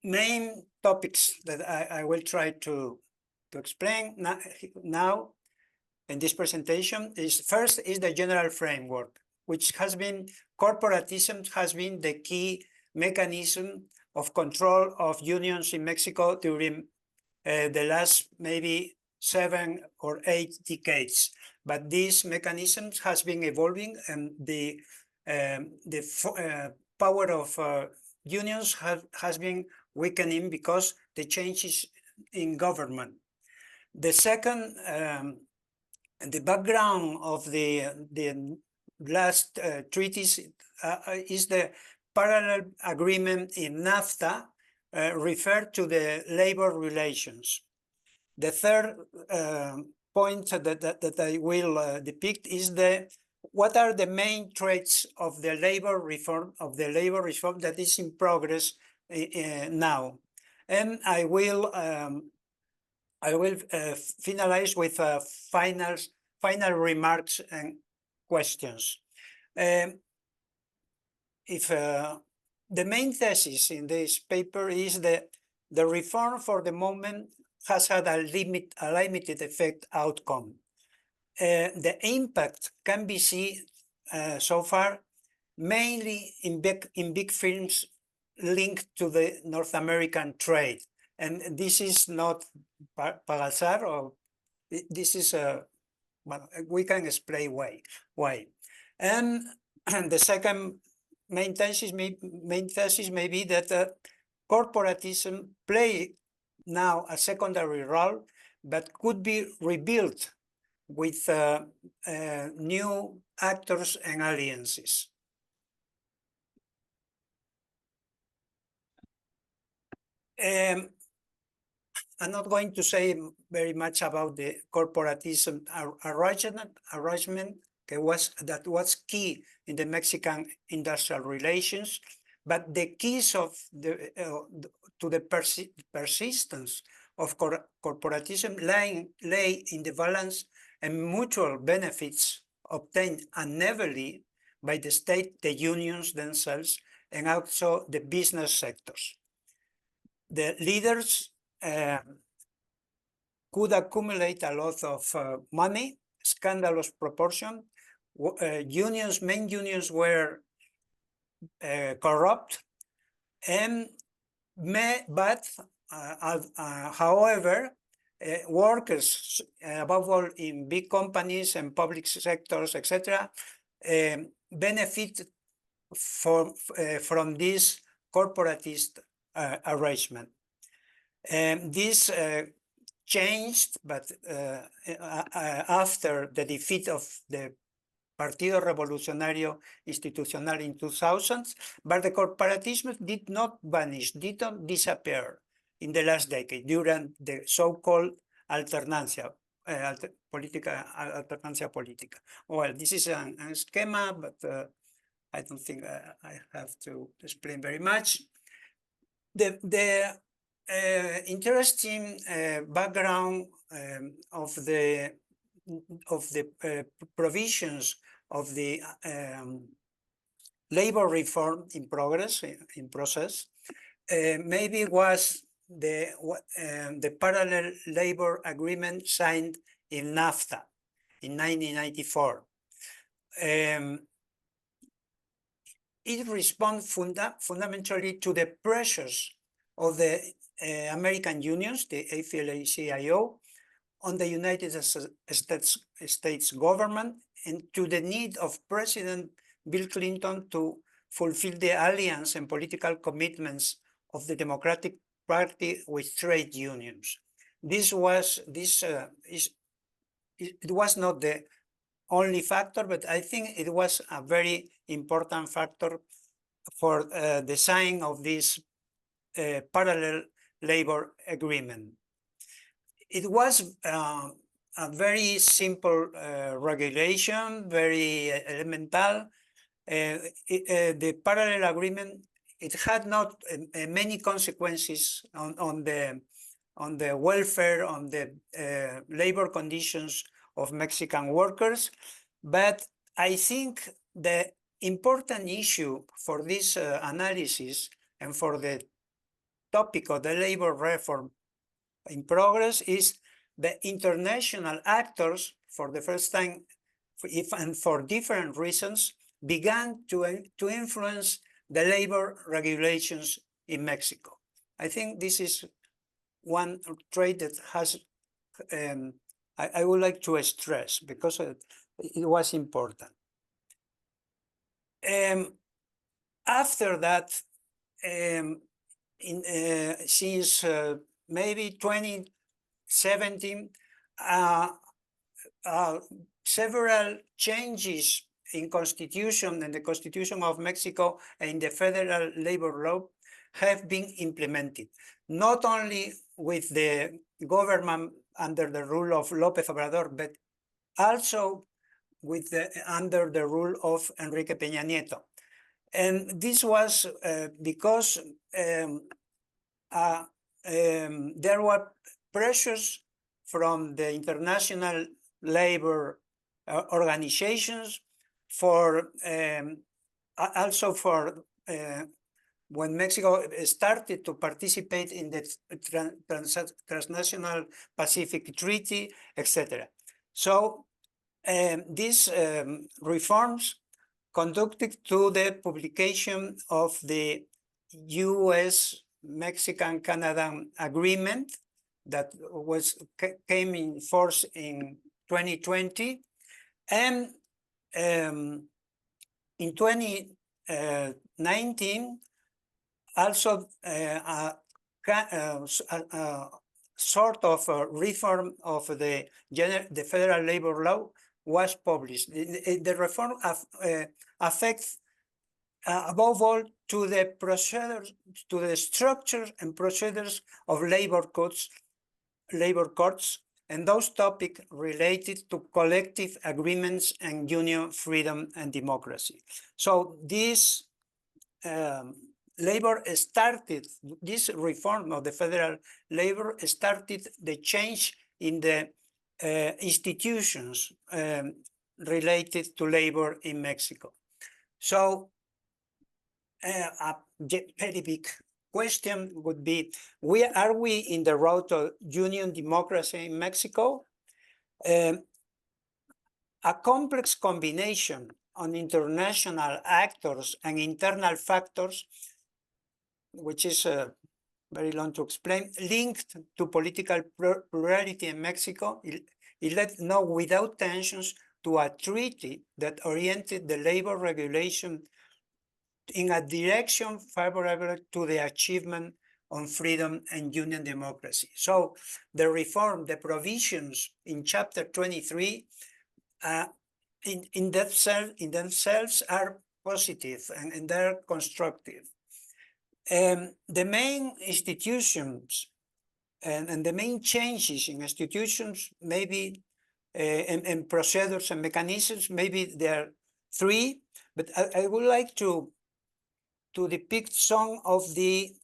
main topics that I will try to explain now in this presentation is first is the general framework, which has been corporatism has been the key mechanism of control of unions in Mexico during the last maybe 7 or 8 decades. But this mechanism has been evolving, and the power of unions has been weakening because the changes in government. The second, the background of the last treaties is the parallel agreement in NAFTA referred to the labor relations. The third point that I will depict is what are the main traits of the labor reform that is in progress now, and I will finalize with final remarks and questions. If the main thesis in this paper is that the reform for the moment has had a limited effect outcome. The impact can be seen so far mainly in big firms linked to the North American trade. And this is not Pagasar, or this is well, we can explain why. And the second main thesis may be that corporatism play now a secondary role, but could be rebuilt with new actors and alliances. I'm not going to say very much about the corporatism arrangement that was key in the Mexican industrial relations, but the keys of to the persistence of corporatism lay in the balance and mutual benefits obtained unevenly by the state, the unions themselves, and also the business sectors. The leaders could accumulate a lot of money, scandalous proportion. Main unions were corrupt, and however, workers, above all in big companies and public sectors, etc., benefit from this corporatist arrangement. This changed, but after the defeat of the Partido Revolucionario Institucional in 2000, but the corporatism did not vanish, did not disappear in the last decade during the so-called alternancia política. Well, this is a schema, but I don't think I have to explain very much. The interesting background of the provisions of the labor reform in process, maybe was the parallel labor agreement signed in NAFTA in 1994. It responds fundamentally to the pressures of the American unions, the AFL-CIO, on the United States government, and to the need of President Bill Clinton to fulfill the alliance and political commitments of the Democratic Party with trade unions. It was not the only factor, but I think it was a very important factor for the signing of this parallel labor agreement. It was a very simple regulation, very elemental. The parallel agreement, it had not many consequences on the welfare, on the labor conditions of Mexican workers. But I think the important issue for this analysis and for the topic of the labor reform in progress is the international actors, for the first time, and for different reasons, began to influence the labor regulations in Mexico. I think this is one trait that has, I would like to stress because it was important. After that, since maybe 2017, several changes in constitution and the Constitution of Mexico and the federal labor law have been implemented, not only with the government under the rule of López Obrador, but also with under the rule of Enrique Peña Nieto. And this was because there were pressures from the international labor organizations for also for when Mexico started to participate in the transnational Pacific Treaty, etc. So these reforms conducted to the publication of the US-Mexican-Canadian agreement that came in force in 2020, and in 2019 also sort of a reform of the federal labor law was published. The reform affects above all to the procedures, to the structures and procedures of labor courts, and those topics related to collective agreements and union freedom and democracy. So this this reform of the federal labor started the change in the institutions related to labor in Mexico. So a very big question would be, are we in the road to union democracy in Mexico? A complex combination on international actors and internal factors, which is very long to explain, linked to political plurality in Mexico, it led without tensions to a treaty that oriented the labor regulation in a direction favorable to the achievement on freedom and union democracy. So the reform, the provisions in chapter 23 in themselves are positive and they're constructive. The main institutions and the main changes in institutions, maybe and procedures and mechanisms, maybe there are three, but I would like to depict some of the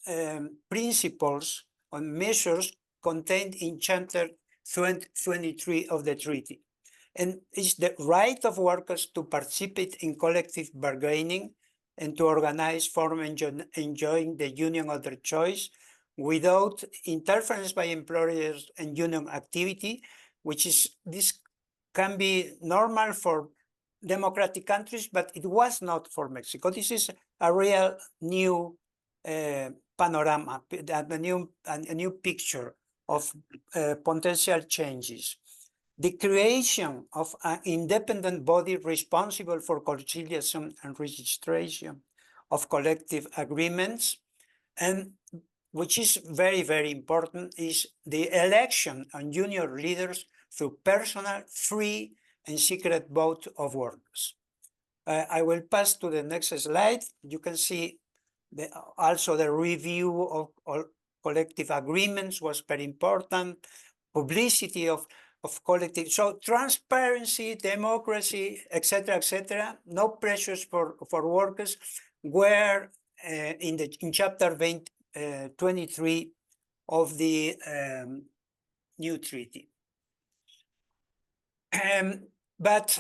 principles and measures contained in chapter 23 of the treaty. And it's the right of workers to participate in collective bargaining and to organize, form, and enjoying the union of their choice without interference by employers and union activity, this can be normal for democratic countries, but it was not for Mexico. This is a real new panorama, a new picture of potential changes. The creation of an independent body responsible for conciliation and registration of collective agreements, and which is very, very important, is the election of junior leaders through personal, free, and secret vote of workers. I will pass to the next slide. You can see also the review of collective agreements was very important, publicity of collective, so transparency, democracy, etc., no pressures for workers were in chapter 23 of the new treaty. But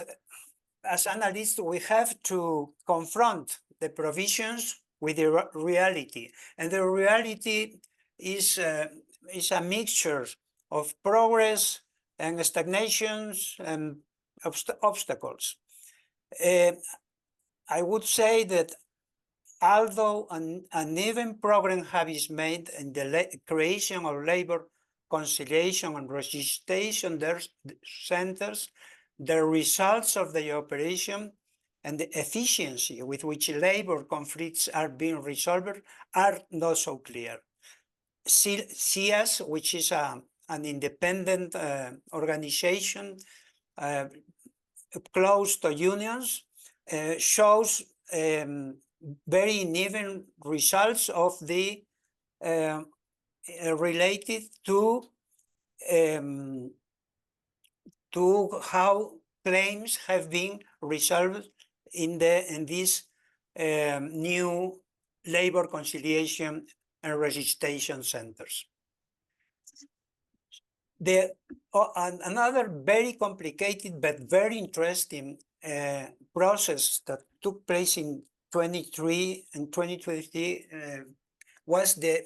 as analysts, we have to confront the provisions with the reality. And the reality is a mixture of progress and stagnations and obstacles. I would say that although an uneven progress has been made in the creation of labor conciliation and registration centers, the results of the operation and the efficiency with which labor conflicts are being resolved are not so clear. CIAS, which is an independent organization close to unions, shows very uneven results of the related to how claims have been resolved in these new labor conciliation and registration centers. Another very complicated but very interesting process that took place in 2023 and 2023 was the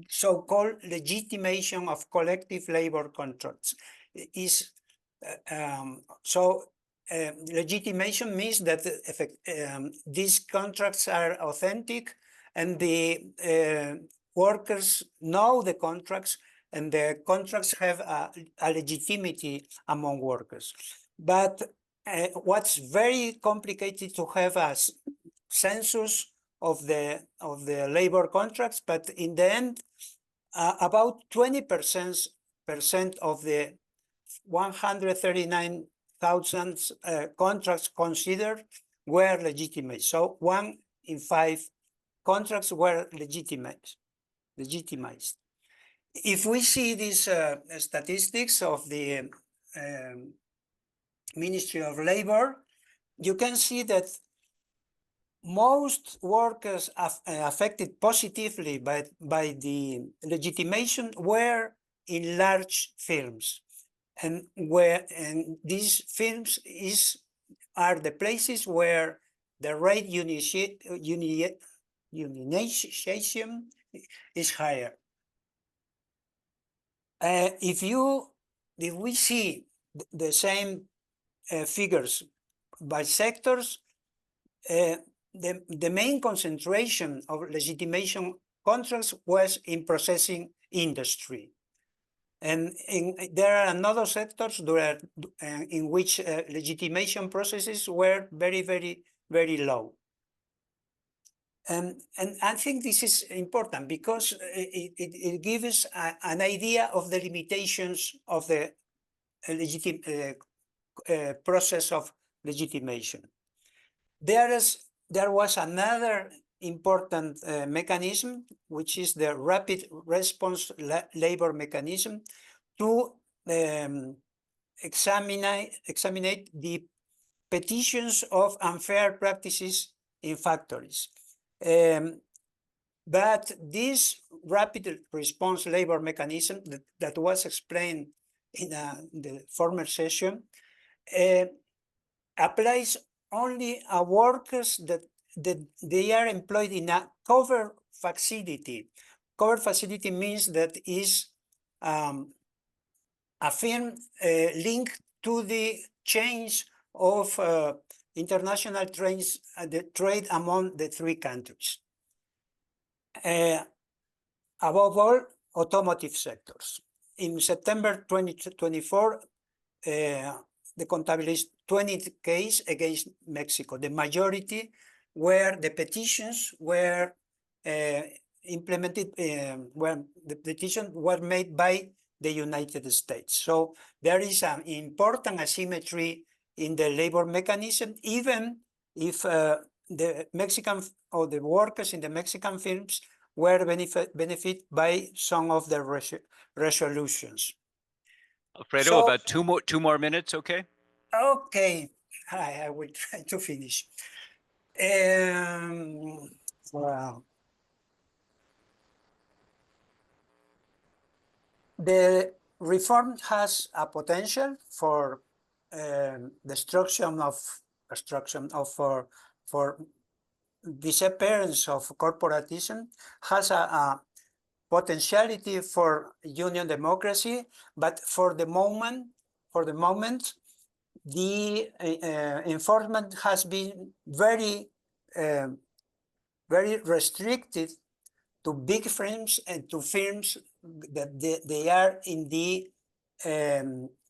so-called legitimation of collective labor contracts. Legitimation means that these contracts are authentic and the workers know the contracts and the contracts have a legitimacy among workers. But what's very complicated to have a census of the labor contracts, but in the end, about 20% of the 139,000 contracts considered were legitimate. So 1 in 5 contracts were legitimized. If we see these statistics of the Ministry of Labor, you can see that most workers affected positively by the legitimation were in large firms, and these firms are the places where the rate unionization is higher. If we see the same figures by sectors, the main concentration of legitimation contracts was in processing industry. And there are another sectors in which legitimation processes were very, very, very low. And I think this is important because it gives an idea of the limitations of the process of legitimation. There was another important mechanism, which is the rapid response labor mechanism, to examine the petitions of unfair practices in factories. But this rapid response labor mechanism that was explained in the former session applies only a workers that they are employed in a covered facility. Covered facility means that is a firm linked to the change of international the trade among the 3 countries. Above all, automotive sectors. In September 2024, the contabilized 20 cases against Mexico. The majority where the petitions were implemented, where the petitions were made by the United States. So there is an important asymmetry in the labor mechanism, even if the Mexican or the workers in the Mexican firms were benefit by some of the resolutions. Alfredo, so, about two more minutes, okay? Okay, I will try to finish. Well, the reform has a potential for destruction of for disappearance of corporatism, has a potentiality for union democracy, but for the moment, the enforcement has been very restricted to big firms and to firms that they are in the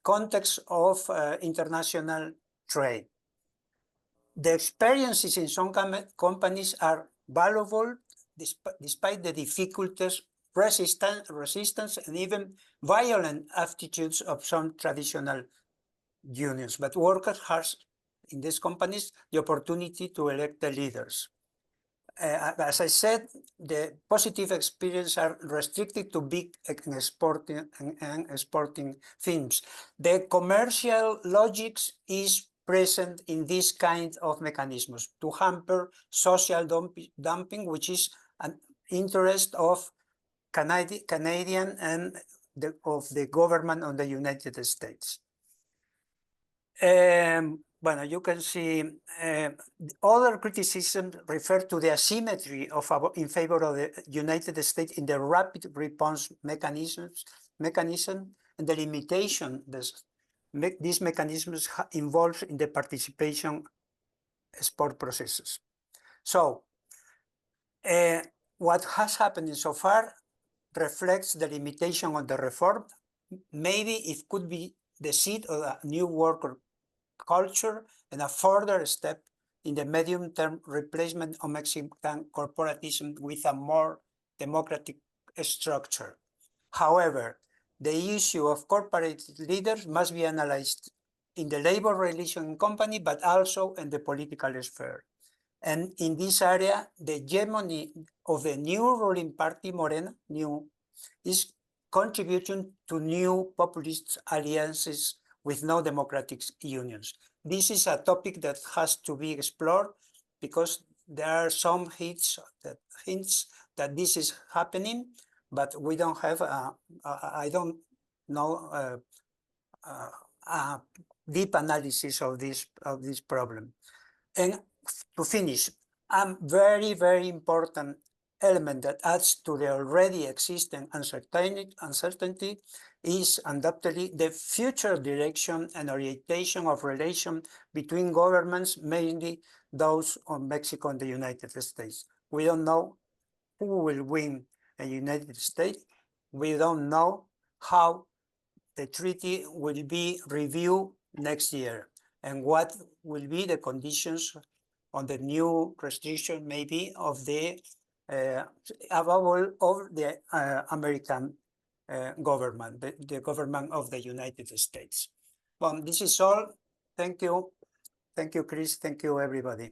context of international trade. The experiences in some companies are valuable despite the difficulties, resistance, and even violent attitudes of some traditional unions. But workers have in these companies the opportunity to elect the leaders. As I said, the positive experiences are restricted to big exporting firms. The commercial logics is present in this kind of mechanisms to hamper social dumping, which is an interest of Canadian and of the government of the United States. Well, you can see other criticisms refer to the asymmetry in favor of the United States in the rapid response mechanism and the limitation these mechanisms involve in the participation export processes. So what has happened so far reflects the limitation of the reform. Maybe it could be the seed of a new worker culture and a further step in the medium-term replacement of Mexican corporatism with a more democratic structure. However, the issue of corporate leaders must be analyzed in the labor relation company, but also in the political sphere. And in this area, the hegemony of the new ruling party, Morena, is contributing to new populist alliances with no democratic unions. This is a topic that has to be explored because there are some hints that this is happening, but we don't have, I don't know, a deep analysis of this problem. And to finish, a very, very important element that adds to the already existing uncertainty is undoubtedly the future direction and orientation of relations between governments, mainly those of Mexico and the United States. We don't know who will win the United States. We don't know how the treaty will be reviewed next year and what will be the conditions on the new restriction maybe of the American government, the government of the United States. Well, this is all. Thank you. Thank you, Chris. Thank you, everybody.